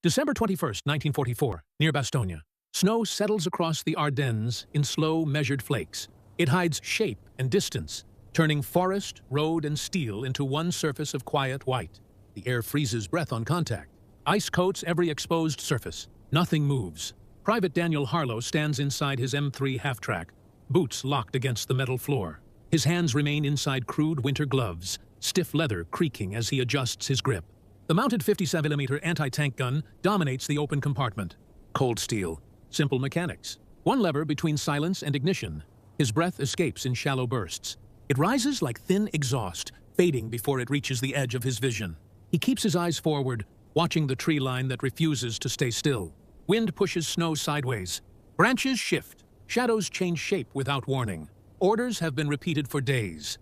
December 21st, 1944, near Bastogne. Snow settles across the Ardennes in slow, measured flakes. It hides shape and distance, turning forest, road, and steel into one surface of quiet white. The air freezes breath on contact. Ice coats every exposed surface. Nothing moves. Private Daniel Harlow stands inside his M3 half-track, boots locked against the metal floor. His hands remain inside crude winter gloves, stiff leather creaking as he adjusts his grip. The mounted 57mm anti-tank gun dominates the open compartment. Cold steel. Simple mechanics. One lever between silence and ignition. His breath escapes in shallow bursts. It rises like thin exhaust, fading before it reaches the edge of his vision. He keeps his eyes forward, watching the tree line that refuses to stay still. Wind pushes snow sideways. Branches shift. Shadows change shape without warning. Orders have been repeated for days.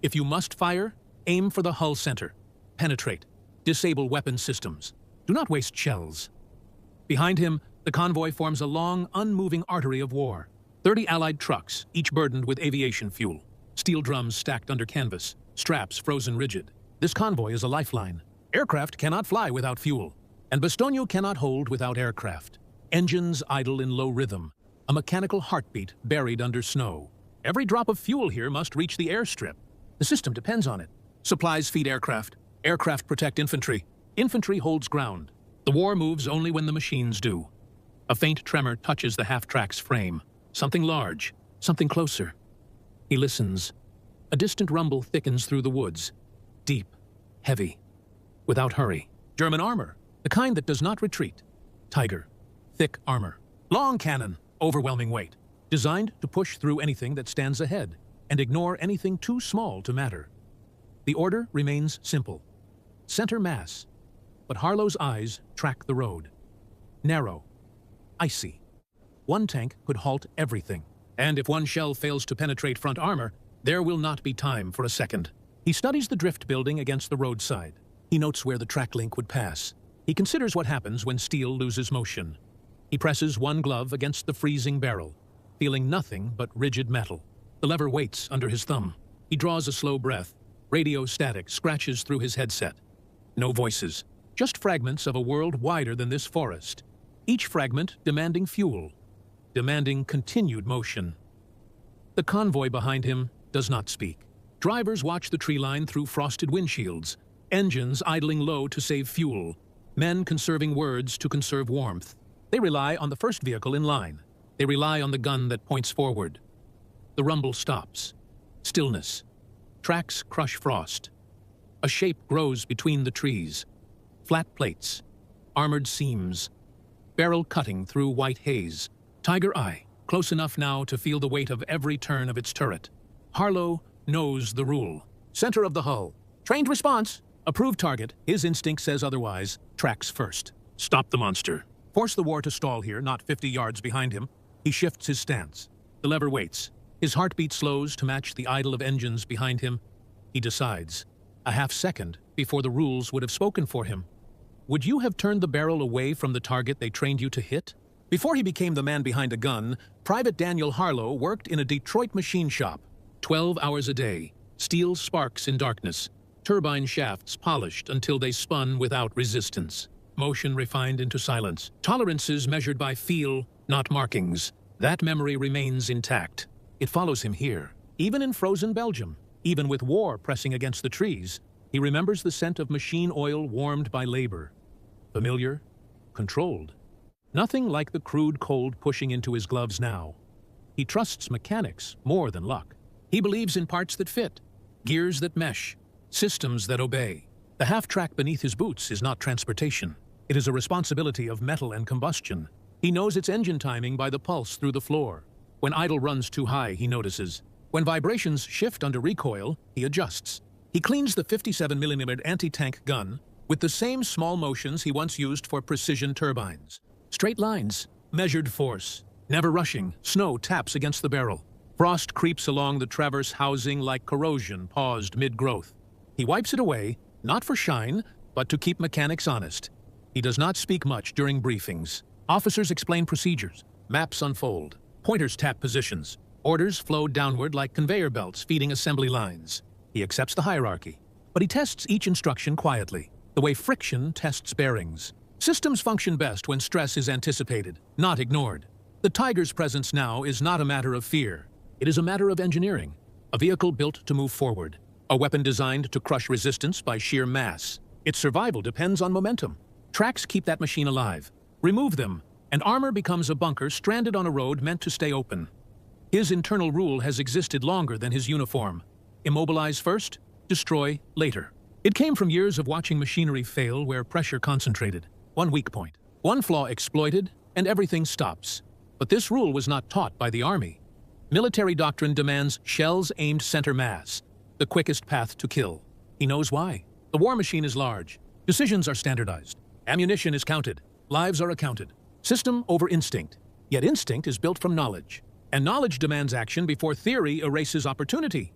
If you must fire, aim for the hull center. Penetrate. Disable weapon systems. Do not waste shells. Behind him, the convoy forms a long, unmoving artery of war. 30 Allied trucks, each burdened with aviation fuel. Steel drums stacked under canvas, straps frozen rigid. This convoy is a lifeline. Aircraft cannot fly without fuel, and Bastogne cannot hold without aircraft. Engines idle in low rhythm, a mechanical heartbeat buried under snow. Every drop of fuel here must reach the airstrip. The system depends on it. Supplies feed aircraft. Aircraft protect infantry. Infantry holds ground. The war moves only when the machines do. A faint tremor touches the half-track's frame. Something large, something closer. He listens. A distant rumble thickens through the woods. Deep, heavy, without hurry. German armor, the kind that does not retreat. Tiger, thick armor. Long cannon, overwhelming weight. Designed to push through anything that stands ahead and ignore anything too small to matter. The order remains simple. Center mass, but Harlow's eyes track the road. Narrow, icy. One tank could halt everything, and if one shell fails to penetrate front armor, there will not be time for a second. He studies the drift building against the roadside. He notes where the track link would pass. He considers what happens when steel loses motion. He presses one glove against the freezing barrel, feeling nothing but rigid metal. The lever waits under his thumb. He draws a slow breath. Radio static scratches through his headset. No voices, just fragments of a world wider than this forest. Each fragment demanding fuel, demanding continued motion. The convoy behind him does not speak. Drivers watch the tree line through frosted windshields, engines idling low to save fuel, men conserving words to conserve warmth. They rely on the first vehicle in line. They rely on the gun that points forward. The rumble stops. Stillness. Tracks crush frost. A shape grows between the trees. Flat plates. Armored seams. Barrel cutting through white haze. Tiger eye, close enough now to feel the weight of every turn of its turret. Harlow knows the rule. Center of the hull. Trained response. Approved target. His instinct says otherwise. Tracks first. Stop the monster. Force the war to stall here, not 50 yards behind him. He shifts his stance. The lever waits. His heartbeat slows to match the idle of engines behind him. He decides. A half second before the rules would have spoken for him. Would you have turned the barrel away from the target they trained you to hit? Before he became the man behind a gun, Private Daniel Harlow worked in a Detroit machine shop. 12 hours a day. Steel sparks in darkness. Turbine shafts polished until they spun without resistance. Motion refined into silence. Tolerances measured by feel, not markings. That memory remains intact. It follows him here. Even in frozen Belgium, even with war pressing against the trees, he remembers the scent of machine oil warmed by labor. Familiar, controlled. Nothing like the crude cold pushing into his gloves now. He trusts mechanics more than luck. He believes in parts that fit, gears that mesh, systems that obey. The half-track beneath his boots is not transportation. It is a responsibility of metal and combustion. He knows its engine timing by the pulse through the floor. When idle runs too high, he notices. When vibrations shift under recoil, he adjusts. He cleans the 57mm anti-tank gun with the same small motions he once used for precision turbines. Straight lines, measured force, never rushing. Snow taps against the barrel. Frost creeps along the traverse housing like corrosion paused mid-growth. He wipes it away, not for shine, but to keep mechanics honest. He does not speak much during briefings. Officers explain procedures. Maps unfold. Pointers tap positions. Orders flow downward like conveyor belts feeding assembly lines. He accepts the hierarchy, but he tests each instruction quietly, the way friction tests bearings. Systems function best when stress is anticipated, not ignored. The Tiger's presence now is not a matter of fear. It is a matter of engineering. A vehicle built to move forward. A weapon designed to crush resistance by sheer mass. Its survival depends on momentum. Tracks keep that machine alive. Remove them, and armor becomes a bunker stranded on a road meant to stay open. His internal rule has existed longer than his uniform. Immobilize first, destroy later. It came from years of watching machinery fail where pressure concentrated. One weak point, one flaw exploited, and everything stops. But this rule was not taught by the army. Military doctrine demands shells aimed center mass, the quickest path to kill. He knows why. The war machine is large. Decisions are standardized. Ammunition is counted. Lives are accounted. System over instinct. Yet instinct is built from knowledge. And knowledge demands action before theory erases opportunity.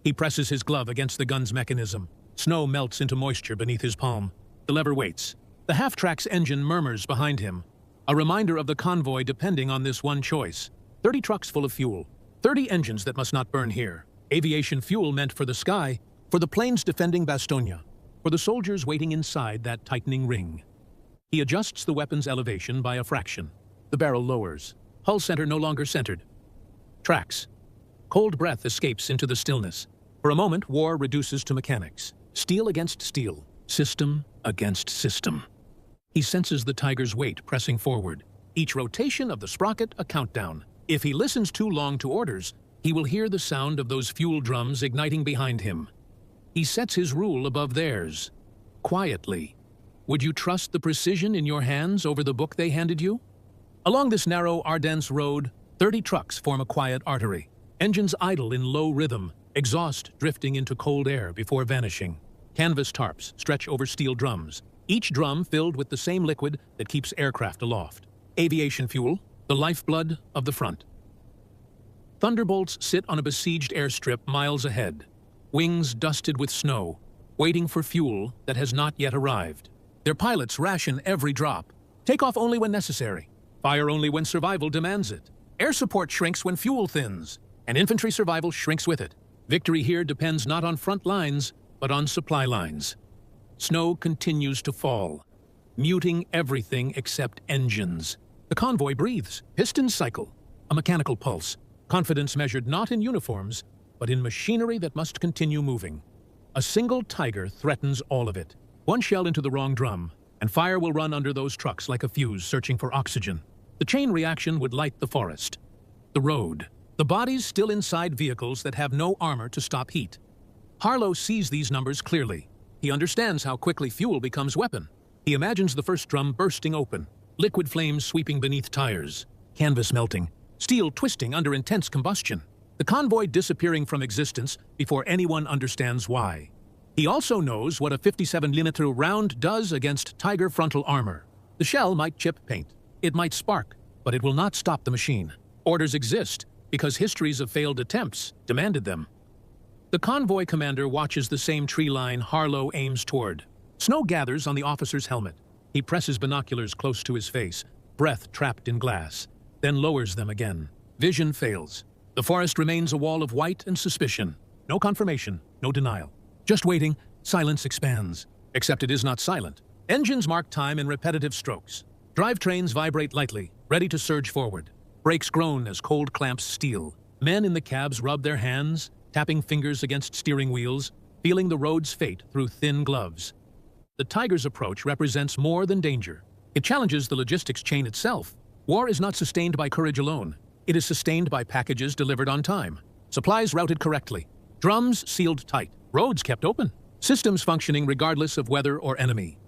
He presses his glove against the gun's mechanism. Snow melts into moisture beneath his palm. The lever waits. The half-track's engine murmurs behind him. A reminder of the convoy depending on this one choice. 30 trucks full of fuel. 30 engines that must not burn here. Aviation fuel meant for the sky, for the planes defending Bastogne, for the soldiers waiting inside that tightening ring. He adjusts the weapon's elevation by a fraction. The barrel lowers. Hull center no longer centered. Tracks. Cold breath escapes into the stillness. For a moment, war reduces to mechanics. Steel against steel. System against system. He senses the Tiger's weight pressing forward. Each rotation of the sprocket a countdown. If he listens too long to orders, he will hear the sound of those fuel drums igniting behind him. He sets his rule above theirs. Quietly. Would you trust the precision in your hands over the book they handed you? Along this narrow Ardennes road, 30 trucks form a quiet artery. Engines idle in low rhythm, exhaust drifting into cold air before vanishing. Canvas tarps stretch over steel drums, each drum filled with the same liquid that keeps aircraft aloft. Aviation fuel, the lifeblood of the front. Thunderbolts sit on a besieged airstrip miles ahead, wings dusted with snow, waiting for fuel that has not yet arrived. Their pilots ration every drop, take off only when necessary, fire only when survival demands it. Air support shrinks when fuel thins, and infantry survival shrinks with it. Victory here depends not on front lines, but on supply lines. Snow continues to fall, muting everything except engines. The convoy breathes, pistons cycle, a mechanical pulse, confidence measured not in uniforms, but in machinery that must continue moving. A single Tiger threatens all of it. One shell into the wrong drum, and fire will run under those trucks like a fuse searching for oxygen. The chain reaction would light the forest. The road. The bodies still inside vehicles that have no armor to stop heat. Harlow sees these numbers clearly. He understands how quickly fuel becomes weapon. He imagines the first drum bursting open, liquid flames sweeping beneath tires, canvas melting, steel twisting under intense combustion, the convoy disappearing from existence before anyone understands why. He also knows what a 57mm round does against Tiger frontal armor. The shell might chip paint, it might spark, but it will not stop the machine. Orders exist because histories of failed attempts demanded them. The convoy commander watches the same tree line Harlow aims toward. Snow gathers on the officer's helmet. He presses binoculars close to his face, breath trapped in glass, then lowers them again. Vision fails. The forest remains a wall of white and suspicion. No confirmation, no denial. Just waiting, silence expands. Except it is not silent. Engines mark time in repetitive strokes. Drivetrains vibrate lightly, ready to surge forward. Brakes groan as cold clamps steel. Men in the cabs rub their hands, tapping fingers against steering wheels, feeling the road's fate through thin gloves. The Tiger's approach represents more than danger. It challenges the logistics chain itself. War is not sustained by courage alone. It is sustained by packages delivered on time, supplies routed correctly, drums sealed tight, roads kept open, systems functioning regardless of weather or enemy.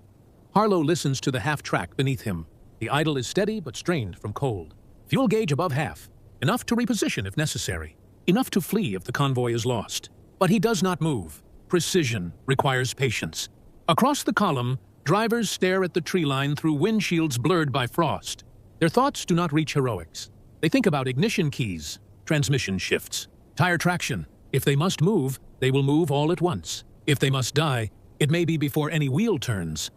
Harlow listens to the half-track beneath him. The idle is steady but strained from cold. Fuel gauge above half, enough to reposition if necessary. Enough to flee if the convoy is lost. But he does not move. Precision requires patience. Across the column, drivers stare at the tree line through windshields blurred by frost. Their thoughts do not reach heroics. They think about ignition keys, transmission shifts, tire traction. If they must move, they will move all at once. If they must die, it may be before any wheel turns.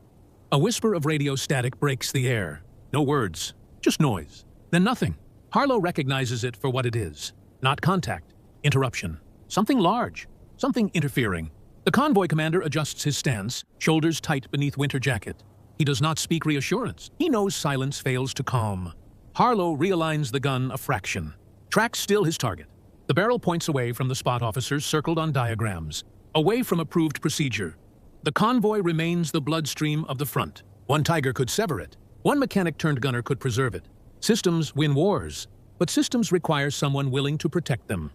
A whisper of radio static breaks the air. No words, just noise. Then nothing. Harlow recognizes it for what it is. Not contact, interruption. Something large, something interfering. The convoy commander adjusts his stance, shoulders tight beneath winter jacket. He does not speak reassurance. He knows silence fails to calm. Harlow realigns the gun a fraction. Tracks still his target. The barrel points away from the spot officers circled on diagrams, away from approved procedure. The convoy remains the bloodstream of the front. One Tiger could sever it. One mechanic-turned-gunner could preserve it. Systems win wars, but systems require someone willing to protect them.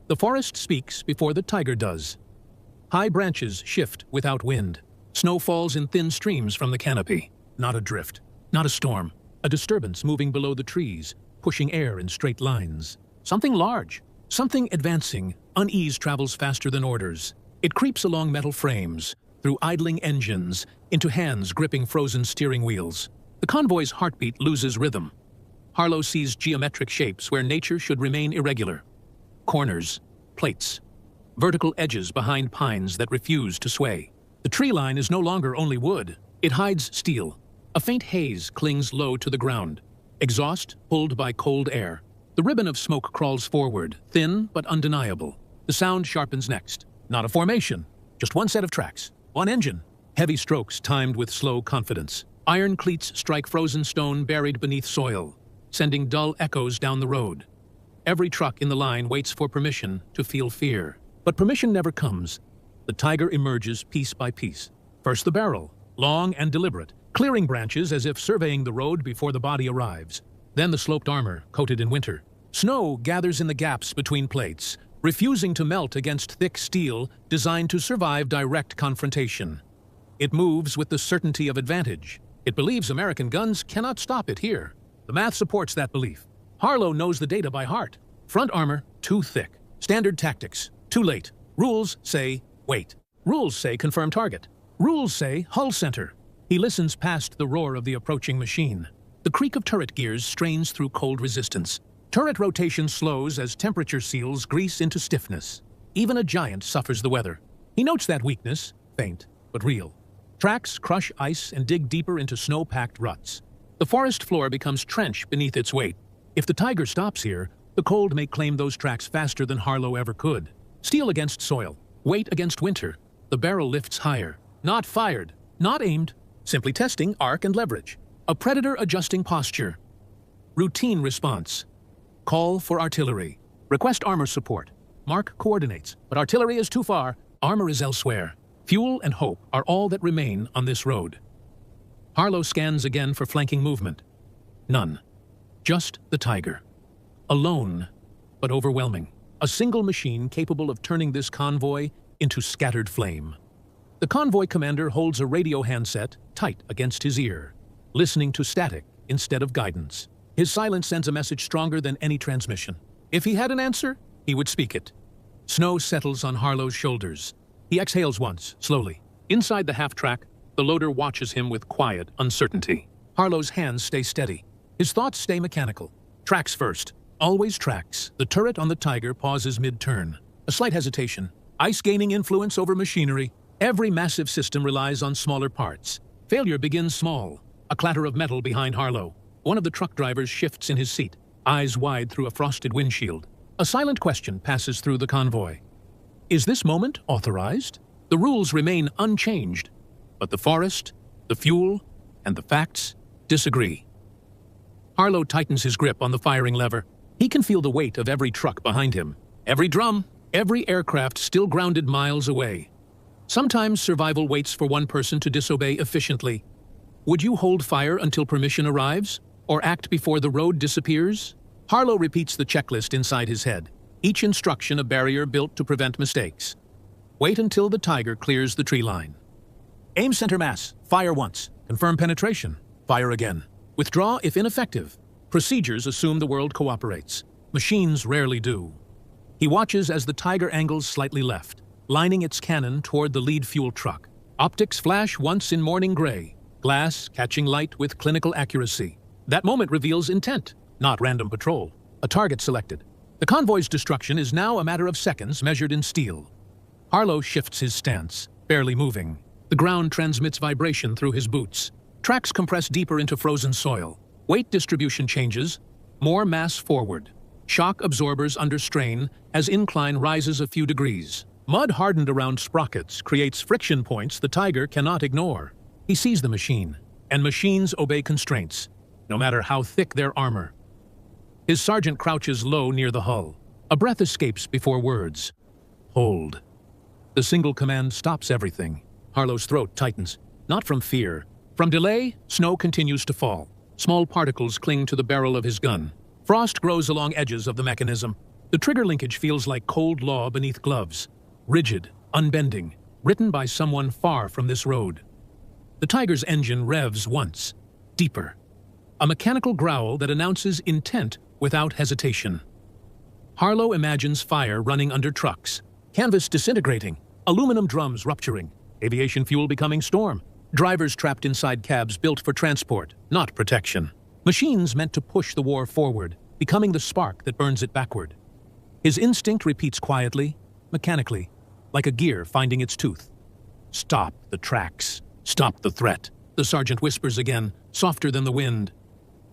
The forest speaks before the Tiger does. High branches shift without wind. Snow falls in thin streams from the canopy. Not a drift, not a storm. A disturbance moving below the trees, pushing air in straight lines. Something large, something advancing. Unease travels faster than orders. It creeps along metal frames, through idling engines, into hands gripping frozen steering wheels. The convoy's heartbeat loses rhythm. Harlow sees geometric shapes where nature should remain irregular. Corners, plates, vertical edges behind pines that refuse to sway. The tree line is no longer only wood. It hides steel. A faint haze clings low to the ground. Exhaust pulled by cold air. The ribbon of smoke crawls forward, thin but undeniable. The sound sharpens next. Not a formation, just one set of tracks, one engine. Heavy strokes timed with slow confidence. Iron cleats strike frozen stone buried beneath soil, sending dull echoes down the road. Every truck in the line waits for permission to feel fear. But permission never comes. The Tiger emerges piece by piece. First the barrel, long and deliberate, clearing branches as if surveying the road before the body arrives. Then the sloped armor, coated in winter. Snow gathers in the gaps between plates, refusing to melt against thick steel designed to survive direct confrontation. It moves with the certainty of advantage. It believes American guns cannot stop it here. The math supports that belief. Harlow knows the data by heart. Front armor, too thick. Standard tactics, too late. Rules say, wait. Rules say confirm target. Rules say hull center. He listens past the roar of the approaching machine. The creak of turret gears strains through cold resistance. Turret rotation slows as temperature seals grease into stiffness. Even a giant suffers the weather. He notes that weakness, faint but real. Tracks crush ice and dig deeper into snow-packed ruts. The forest floor becomes trench beneath its weight. If the Tiger stops here, the cold may claim those tracks faster than Harlow ever could. Steel against soil, weight against winter. The barrel lifts higher. Not fired, not aimed, simply testing arc and leverage. A predator adjusting posture. Routine response. Call for artillery. Request armor support. Mark coordinates, but artillery is too far. Armor is elsewhere. Fuel and hope are all that remain on this road. Harlow scans again for flanking movement. None. Just the Tiger. Alone, but overwhelming. A single machine capable of turning this convoy into scattered flame. The convoy commander holds a radio handset tight against his ear, listening to static instead of guidance. His silence sends a message stronger than any transmission. If he had an answer, he would speak it. Snow settles on Harlow's shoulders. He exhales once, slowly. Inside the half-track, the loader watches him with quiet uncertainty. Harlow's hands stay steady. His thoughts stay mechanical. Tracks first. Always tracks. The turret on the Tiger pauses mid-turn. A slight hesitation. Ice gaining influence over machinery. Every massive system relies on smaller parts. Failure begins small. A clatter of metal behind Harlow. One of the truck drivers shifts in his seat, eyes wide through a frosted windshield. A silent question passes through the convoy. Is this moment authorized? The rules remain unchanged, but the forest, the fuel, and the facts disagree. Harlow tightens his grip on the firing lever. He can feel the weight of every truck behind him, every drum, every aircraft still grounded miles away. Sometimes survival waits for one person to disobey efficiently. Would you hold fire until permission arrives, or act before the road disappears? Harlow repeats the checklist inside his head, each instruction a barrier built to prevent mistakes. Wait until the Tiger clears the tree line. Aim center mass, fire once. Confirm penetration, fire again. Withdraw if ineffective. Procedures assume the world cooperates. Machines rarely do. He watches as the Tiger angles slightly left, lining its cannon toward the lead fuel truck. Optics flash once in morning gray, glass catching light with clinical accuracy. That moment reveals intent, not random patrol. A target selected. The convoy's destruction is now a matter of seconds measured in steel. Harlow shifts his stance, barely moving. The ground transmits vibration through his boots. Tracks compress deeper into frozen soil. Weight distribution changes, more mass forward. Shock absorbers under strain as incline rises a few degrees. Mud hardened around sprockets creates friction points the Tiger cannot ignore. He sees the machine, and machines obey constraints, no matter how thick their armor. His sergeant crouches low near the hull. A breath escapes before words. Hold. The single command stops everything. Harlow's throat tightens, not from fear. From delay, snow continues to fall. Small particles cling to the barrel of his gun. Frost grows along edges of the mechanism. The trigger linkage feels like cold law beneath gloves. Rigid, unbending, written by someone far from this road. The Tiger's engine revs once, deeper. A mechanical growl that announces intent without hesitation. Harlow imagines fire running under trucks, canvas disintegrating, aluminum drums rupturing, aviation fuel becoming storm, drivers trapped inside cabs built for transport, not protection. Machines meant to push the war forward, becoming the spark that burns it backward. His instinct repeats quietly, mechanically, like a gear finding its tooth. Stop the tracks. Stop the threat. The sergeant whispers again, softer than the wind.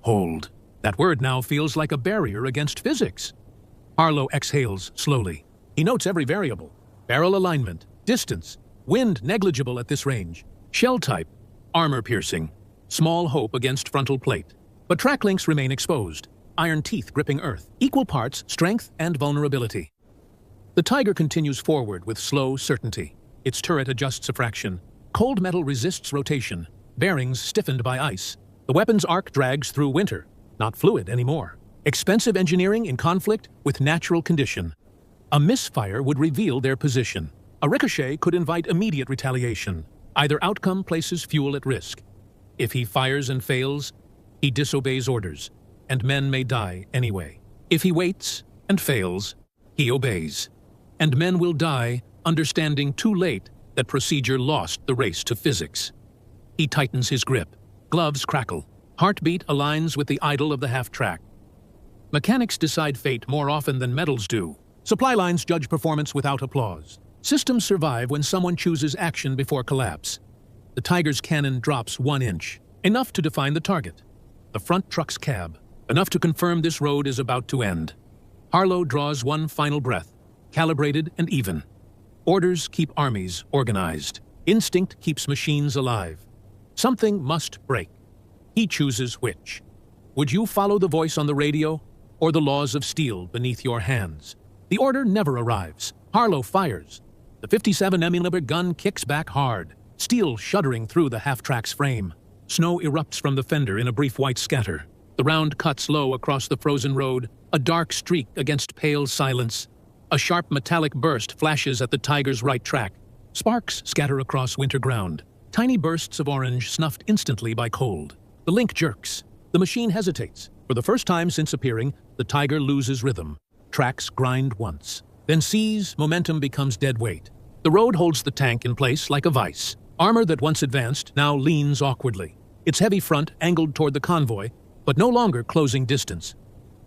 Hold. That word now feels like a barrier against physics. Harlow exhales slowly. He notes every variable. Barrel alignment, distance, wind negligible at this range, shell type, armor piercing, small hope against frontal plate. But track links remain exposed, iron teeth gripping earth, equal parts strength and vulnerability. The Tiger continues forward with slow certainty. Its turret adjusts a fraction. Cold metal resists rotation, bearings stiffened by ice. The weapon's arc drags through winter, not fluid anymore. Expensive engineering in conflict with natural condition. A misfire would reveal their position. A ricochet could invite immediate retaliation. Either outcome places fuel at risk. If he fires and fails, he disobeys orders, and men may die anyway. If he waits and fails, he obeys. And men will die, understanding too late that procedure lost the race to physics. He tightens his grip. Gloves crackle. Heartbeat aligns with the idle of the half-track. Mechanics decide fate more often than metals do. Supply lines judge performance without applause. Systems survive when someone chooses action before collapse. The Tiger's cannon drops 1 inch, enough to define the target. The front truck's cab, enough to confirm this road is about to end. Harlow draws one final breath, calibrated and even. Orders keep armies organized. Instinct keeps machines alive. Something must break. He chooses which. Would you follow the voice on the radio or the laws of steel beneath your hands? The order never arrives. Harlow fires. The 57mm gun kicks back hard, steel shuddering through the half-track's frame. Snow erupts from the fender in a brief white scatter. The round cuts low across the frozen road, a dark streak against pale silence. A sharp metallic burst flashes at the Tiger's right track. Sparks scatter across winter ground. Tiny bursts of orange snuffed instantly by cold. The link jerks. The machine hesitates. For the first time since appearing, the Tiger loses rhythm. Tracks grind once. Then sees, momentum becomes dead weight. The road holds the tank in place like a vice. Armor that once advanced now leans awkwardly. Its heavy front angled toward the convoy, but no longer closing distance.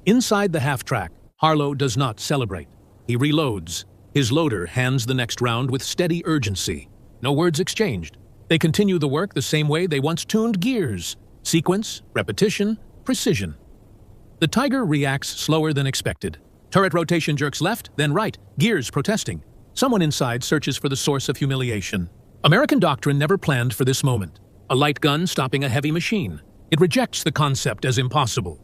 Inside the half-track, Harlow does not celebrate. He reloads. His loader hands the next round with steady urgency. No words exchanged. They continue the work the same way they once tuned gears. Sequence, repetition, precision. The Tiger reacts slower than expected. Turret rotation jerks left, then right, gears protesting. Someone inside searches for the source of humiliation. American doctrine never planned for this moment. A light gun stopping a heavy machine. It rejects the concept as impossible.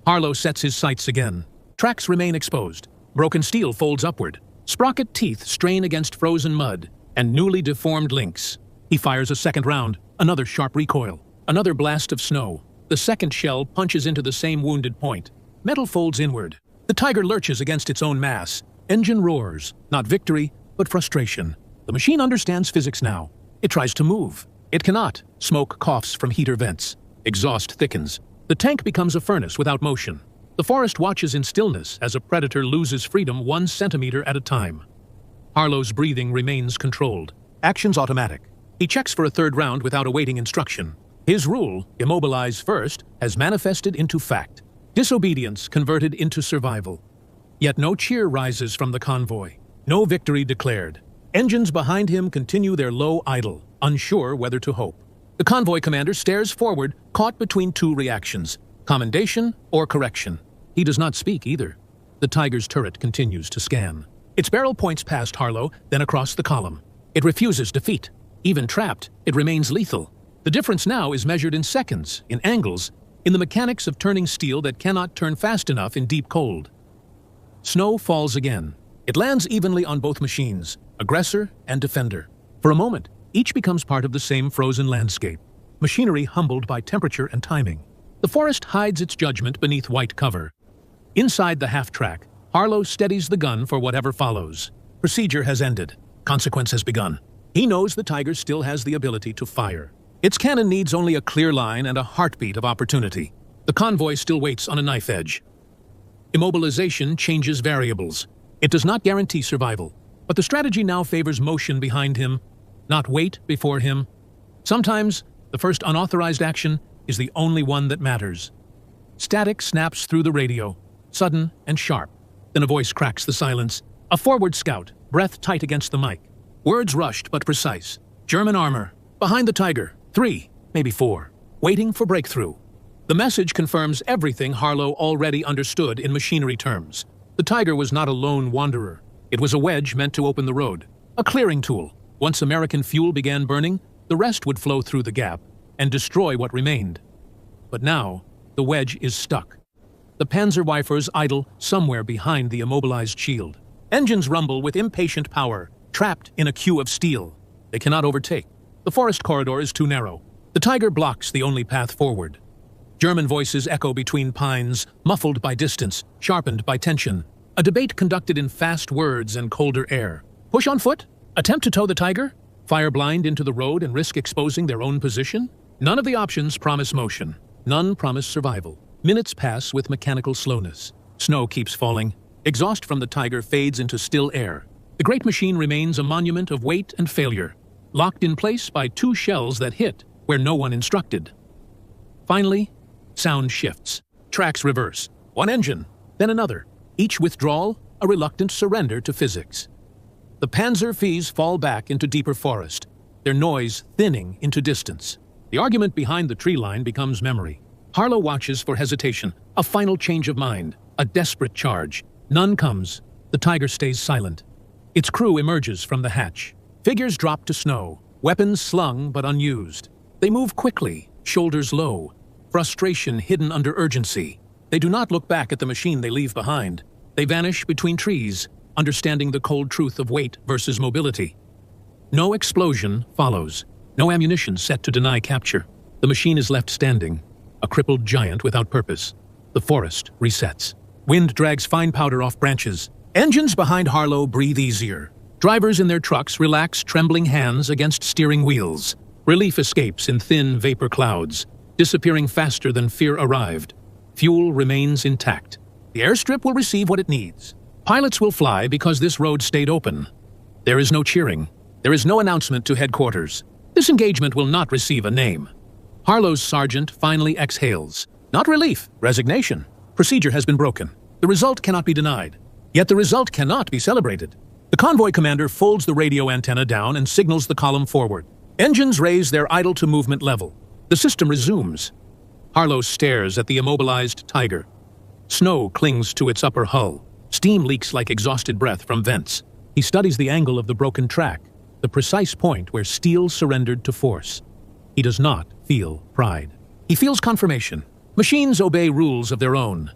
Harlow sets his sights again. Tracks remain exposed. Broken steel folds upward. Sprocket teeth strain against frozen mud and newly deformed links. He fires a second round, another sharp recoil, another blast of snow. The second shell punches into the same wounded point. Metal folds inward. The Tiger lurches against its own mass. Engine roars, not victory, but frustration. The machine understands physics now. It tries to move. It cannot. Smoke coughs from heater vents. Exhaust thickens. The tank becomes a furnace without motion. The forest watches in stillness as a predator loses freedom 1 centimeter at a time. Harlow's breathing remains controlled. Actions automatic. He checks for a third round without awaiting instruction. His rule, immobilize first, has manifested into fact. Disobedience converted into survival. Yet no cheer rises from the convoy. No victory declared. Engines behind him continue their low idle, unsure whether to hope. The convoy commander stares forward, caught between two reactions, commendation or correction. He does not speak either. The Tiger's turret continues to scan. Its barrel points past Harlow, then across the column. It refuses defeat. Even trapped, it remains lethal. The difference now is measured in seconds, in angles, in the mechanics of turning steel that cannot turn fast enough in deep cold. Snow falls again. It lands evenly on both machines, aggressor and defender. For a moment, each becomes part of the same frozen landscape, machinery humbled by temperature and timing. The forest hides its judgment beneath white cover. Inside the half-track, Harlow steadies the gun for whatever follows. Procedure has ended. Consequence has begun. He knows the Tiger still has the ability to fire. Its cannon needs only a clear line and a heartbeat of opportunity. The convoy still waits on a knife edge. Immobilization changes variables. It does not guarantee survival, but the strategy now favors motion behind him, not weight before him. Sometimes, the first unauthorized action is the only one that matters. Static snaps through the radio, sudden and sharp. Then a voice cracks the silence. A forward scout, breath tight against the mic. Words rushed but precise. German armor. Behind the Tiger. 3, maybe 4. Waiting for breakthrough. The message confirms everything Harlow already understood in machinery terms. The Tiger was not a lone wanderer. It was a wedge meant to open the road. A clearing tool. Once American fuel began burning, the rest would flow through the gap and destroy what remained. But now, the wedge is stuck. The Panzerweifers idle somewhere behind the immobilized shield. Engines rumble with impatient power, trapped in a queue of steel. They cannot overtake. The forest corridor is too narrow. The Tiger blocks the only path forward. German voices echo between pines, muffled by distance, sharpened by tension. A debate conducted in fast words and colder air. Push on foot? Attempt to tow the Tiger? Fire blind into the road and risk exposing their own position? None of the options promise motion. None promise survival. Minutes pass with mechanical slowness. Snow keeps falling. Exhaust from the Tiger fades into still air. The great machine remains a monument of weight and failure, locked in place by 2 shells that hit where no one instructed. Finally, sound shifts. Tracks reverse. One engine, then another. Each withdrawal, a reluctant surrender to physics. The Panzer V's fall back into deeper forest, their noise thinning into distance. The argument behind the tree line becomes memory. Harlow watches for hesitation, a final change of mind, a desperate charge. None comes. The Tiger stays silent. Its crew emerges from the hatch. Figures drop to snow, weapons slung but unused. They move quickly, shoulders low, frustration hidden under urgency. They do not look back at the machine they leave behind. They vanish between trees, understanding the cold truth of weight versus mobility. No explosion follows. No ammunition set to deny capture. The machine is left standing, a crippled giant without purpose. The forest resets. Wind drags fine powder off branches. Engines behind Harlow breathe easier. Drivers in their trucks relax trembling hands against steering wheels. Relief escapes in thin vapor clouds, disappearing faster than fear arrived. Fuel remains intact. The airstrip will receive what it needs. Pilots will fly because this road stayed open. There is no cheering. There is no announcement to headquarters. This engagement will not receive a name. Harlow's sergeant finally exhales. Not relief, resignation. Procedure has been broken. The result cannot be denied. Yet the result cannot be celebrated. The convoy commander folds the radio antenna down and signals the column forward. Engines raise their idle-to-movement level. The system resumes. Harlow stares at the immobilized Tiger. Snow clings to its upper hull. Steam leaks like exhausted breath from vents. He studies the angle of the broken track, the precise point where steel surrendered to force. He does not feel pride. He feels confirmation. Machines obey rules of their own.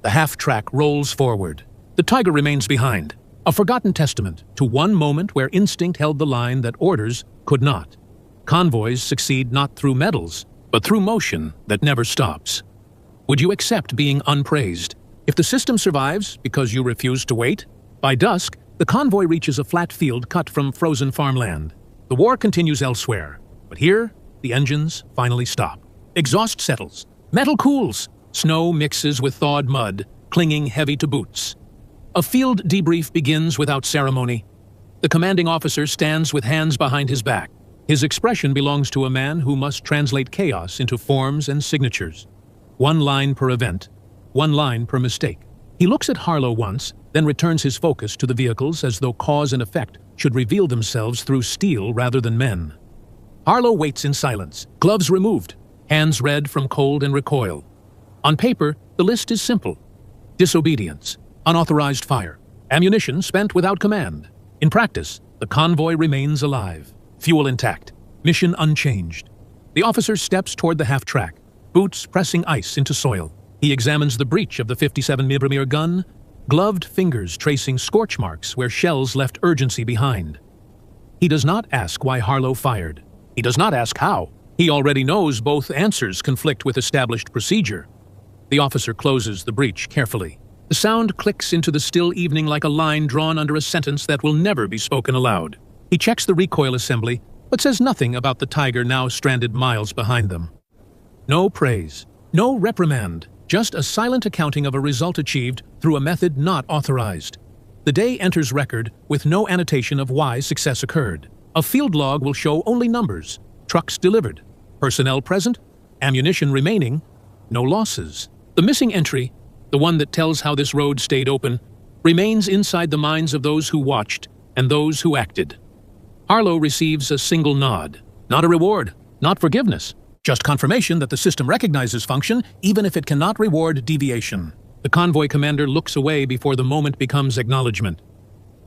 The half-track rolls forward. The Tiger remains behind, a forgotten testament to one moment where instinct held the line that orders could not. Convoys succeed not through medals, but through motion that never stops. Would you accept being unpraised? If the system survives because you refuse to wait, by dusk, the convoy reaches a flat field cut from frozen farmland. The war continues elsewhere, but here, the engines finally stop. Exhaust settles. Metal cools. Snow mixes with thawed mud, clinging heavy to boots. A field debrief begins without ceremony. The commanding officer stands with hands behind his back. His expression belongs to a man who must translate chaos into forms and signatures. 1 line per event, 1 line per mistake. He looks at Harlow once, then returns his focus to the vehicles as though cause and effect should reveal themselves through steel rather than men. Harlow waits in silence, gloves removed, hands red from cold and recoil. On paper, the list is simple. Disobedience, unauthorized fire, ammunition spent without command. In practice, the convoy remains alive, fuel intact, mission unchanged. The officer steps toward the half-track, boots pressing ice into soil. He examines the breech of the 57mm gun, gloved fingers tracing scorch marks where shells left urgency behind. He does not ask why Harlow fired. He does not ask how. He already knows both answers conflict with established procedure. The officer closes the breech carefully. The sound clicks into the still evening like a line drawn under a sentence that will never be spoken aloud. He checks the recoil assembly, but says nothing about the Tiger now stranded miles behind them. No praise, no reprimand, just a silent accounting of a result achieved through a method not authorized. The day enters record with no annotation of why success occurred. A field log will show only numbers, trucks delivered, personnel present, ammunition remaining, no losses. The missing entry, the one that tells how this road stayed open, remains inside the minds of those who watched and those who acted. Harlow receives a single nod. Not a reward, not forgiveness, just confirmation that the system recognizes function even if it cannot reward deviation. The convoy commander looks away before the moment becomes acknowledgement.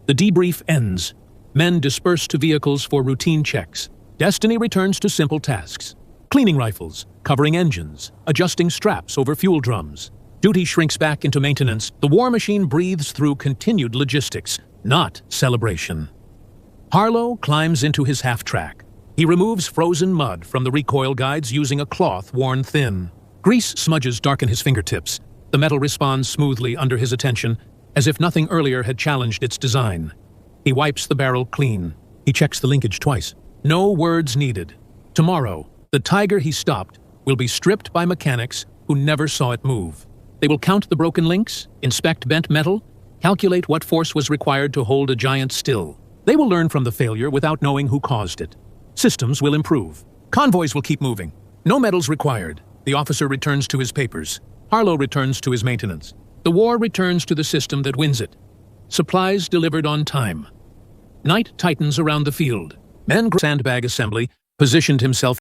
The debrief ends. Men disperse to vehicles for routine checks. Destiny returns to simple tasks. Cleaning rifles, covering engines, adjusting straps over fuel drums. Duty shrinks back into maintenance. The war machine breathes through continued logistics, not celebration. Harlow climbs into his half-track. He removes frozen mud from the recoil guides using a cloth worn thin. Grease smudges darken his fingertips. The metal responds smoothly under his attention, as if nothing earlier had challenged its design. He wipes the barrel clean. He checks the linkage twice. No words needed. Tomorrow, the Tiger he stopped will be stripped by mechanics who never saw it move. They will count the broken links, inspect bent metal, calculate what force was required to hold a giant still. They will learn from the failure without knowing who caused it. Systems will improve. Convoys will keep moving. No medals required. The officer returns to his papers. Harlow returns to his maintenance. The war returns to the system that wins it. Supplies delivered on time. Night tightens around the field. Men sandbag assembly positioned himself